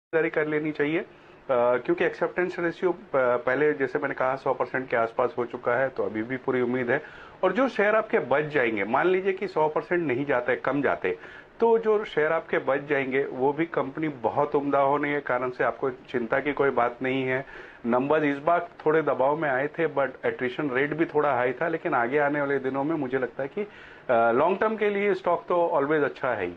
खरीदारी कर लेनी चाहिए, क्योंकि एक्सेप्टेंस रेशियो पहले जैसे मैंने कहा 100% के आसपास हो चुका है, तो अभी भी पूरी उम्मीद है। और जो शेयर आपके बच जाएंगे, मान लीजिए कि 100% नहीं जाते, कम जाते, तो जो शेयर आपके बच जाएंगे वो भी कंपनी बहुत उम्दा होने के कारण से आपको चिंता की कोई बात नहीं है। नंबर इस बार थोड़े दबाव में आए थे, बट एट्रिशन रेट भी थोड़ा हाई था, लेकिन आगे आने वाले दिनों में मुझे लगता है कि लॉन्ग टर्म के लिए स्टॉक तो ऑलवेज अच्छा है ही।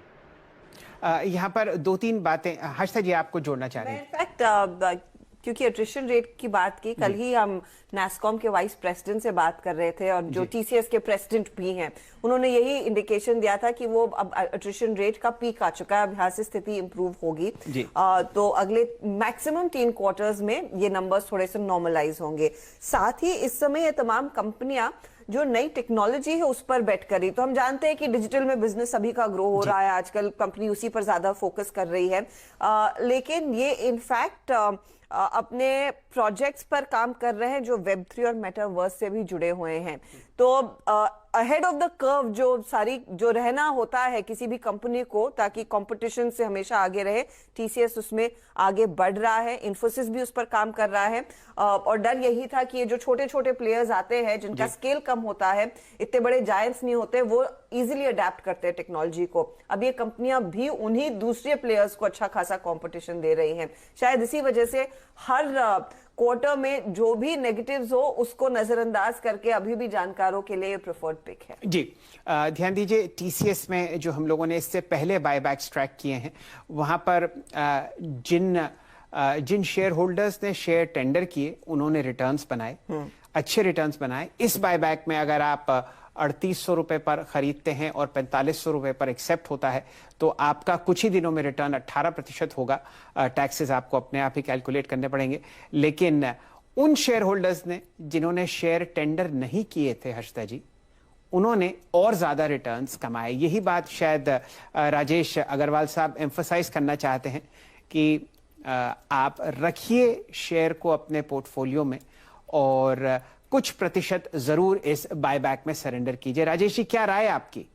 यहाँ पर दो तीन बातें हर्षा जी आपको जोड़ना चाह रहे हैं। इनफैक्ट क्योंकि अट्रिशन रेट की बात की, कल ही हम नैस्कॉम के वाइस प्रेसिडेंट से बात कर रहे थे और जो टीसीएस के प्रेसिडेंट भी हैं, उन्होंने यही इंडिकेशन दिया था कि वो अब अट्रिशन रेट का पीक आ चुका है, अब यहाँ से स्थिति इंप्रूव होगी। तो अगले मैक्सिमम 3 क्वार्टर्स में ये नंबर्स थोड़े से नॉर्मलाइज होंगे। साथ ही इस समय ये तमाम कंपनियां जो नई टेक्नोलॉजी है उस पर बेट करी, तो हम जानते हैं कि डिजिटल में बिजनेस सभी का ग्रो हो रहा है, आजकल कंपनी उसी पर ज्यादा फोकस कर रही है। लेकिन ये इनफैक्ट अपने प्रोजेक्ट्स पर काम कर रहे हैं जो वेब3 और मेटावर्स से भी जुड़े हुए हैं। तो अहेड ऑफ द कर्व जो रहना होता है किसी भी कंपनी को, ताकि कंपटीशन से हमेशा आगे रहे, टीसीएस उसमें आगे बढ़ रहा है, इन्फोसिस भी उस पर काम कर रहा है। और डर यही था कि ये जो छोटे छोटे प्लेयर्स आते हैं जिनका स्केल कम होता है, इतने बड़े जायंट्स नहीं होते, वो इजीली अडेप्ट करते हैं टेक्नोलॉजी को। अब ये कंपनियां भी उन्हीं दूसरे प्लेयर्स को अच्छा खासा कंपटीशन दे रही हैं। शायद इसी वजह से हर क्वार्टर में जो भी नेगेटिव्स हो उसको नजरअंदाज करके अभी भी जानकारों के लिए प्रेफर्ड पिक है। जी, ध्यान दीजिए, टीसीएस में जो हम लोगों ने इससे पहले बायबैक्स ट्रैक किए हैं, वहां पर जिन शेयर होल्डर्स ने शेयर टेंडर किए उन्होंने रिटर्न्स बनाए, अच्छे रिटर्न्स बनाए। इस बायबैक में अगर आप 3800 रुपए पर खरीदते हैं और 4500 रुपए पर एक्सेप्ट होता है, तो आपका कुछ ही दिनों में रिटर्न 18% होगा। टैक्सेस आपको अपने आप ही कैलकुलेट करने पड़ेंगे। लेकिन उन शेयर होल्डर्स ने जिन्होंने शेयर टेंडर नहीं किए थे हर्षदा जी, उन्होंने और ज्यादा रिटर्न्स कमाए। यही बात शायद राजेश अग्रवाल साहब एम्फसाइज करना चाहते हैं कि आप रखिए शेयर को अपने पोर्टफोलियो में और कुछ प्रतिशत जरूर इस बायबैक में सरेंडर कीजिए। राजेश जी, क्या राय आपकी?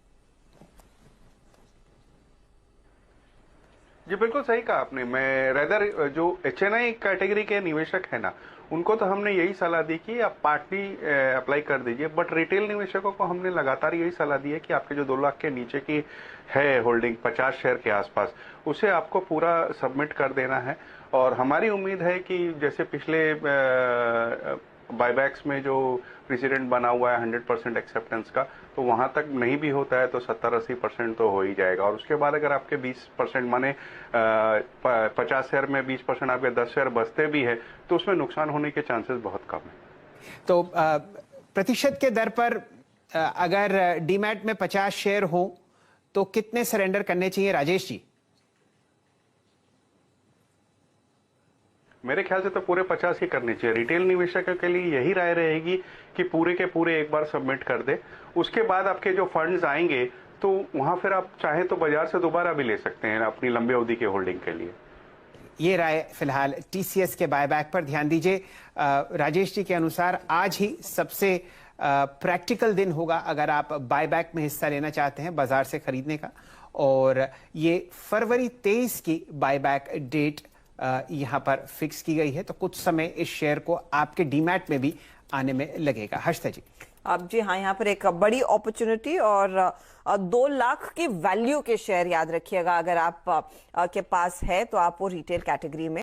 जी बिल्कुल सही कहा आपने। मैं रेदर जो एचएनआई कैटेगरी के निवेशक है ना, उनको तो हमने यही सलाह दी कि आप पार्टली अप्लाई कर दीजिए, बट रिटेल निवेशकों को हमने लगातार यही सलाह दी है कि आपके जो 2 लाख के नीचे की है होल्डिंग 50 शेयर के आसपास, उसे आपको पूरा सबमिट कर देना है। और हमारी उम्मीद है कि जैसे पिछले बायबैक्स में जो प्रेसिडेंट बना हुआ है 100% एक्सेप्टेंस का, तो वहां तक नहीं भी होता है तो 70-80% तो हो ही जाएगा। और उसके बाद अगर आपके 20% माने 50 शेयर में 20% आपके 10 शेयर बचते भी है, तो उसमें नुकसान होने के चांसेस बहुत कम है। तो प्रतिशत के दर पर अगर डीमैट में 50 शेयर हो तो कितने सरेंडर करने चाहिए राजेश जी? मेरे ख्याल से तो पूरे 50 ही करने चाहिए। रिटेल निवेशकों के लिए यही राय रहेगी कि पूरे के पूरे एक बार सबमिट कर दे। उसके बाद आपके जो फंड्स आएंगे तो वहां फिर आप चाहे तो बाजार से दोबारा भी ले सकते हैं अपनी लंबी अवधि के होल्डिंग के लिए। ये राय फिलहाल टीसीएस के बायबैक पर। ध्यान दीजिए, राजेश जी के अनुसार आज ही सबसे प्रैक्टिकल दिन होगा अगर आप बायबैक में हिस्सा लेना चाहते हैं बाजार से खरीदने का। और ये फरवरी 23 की बायबैक डेट यहां पर फिक्स की गई है, तो कुछ समय इस शेयर को आपके डीमैट में भी आने में लगेगा। हर्षदा जी। अब जी हाँ, यहाँ पर एक बड़ी अपॉर्चुनिटी और 2 लाख की वैल्यू के शेयर याद रखिएगा, अगर आप के पास है तो आप वो रिटेल कैटेगरी में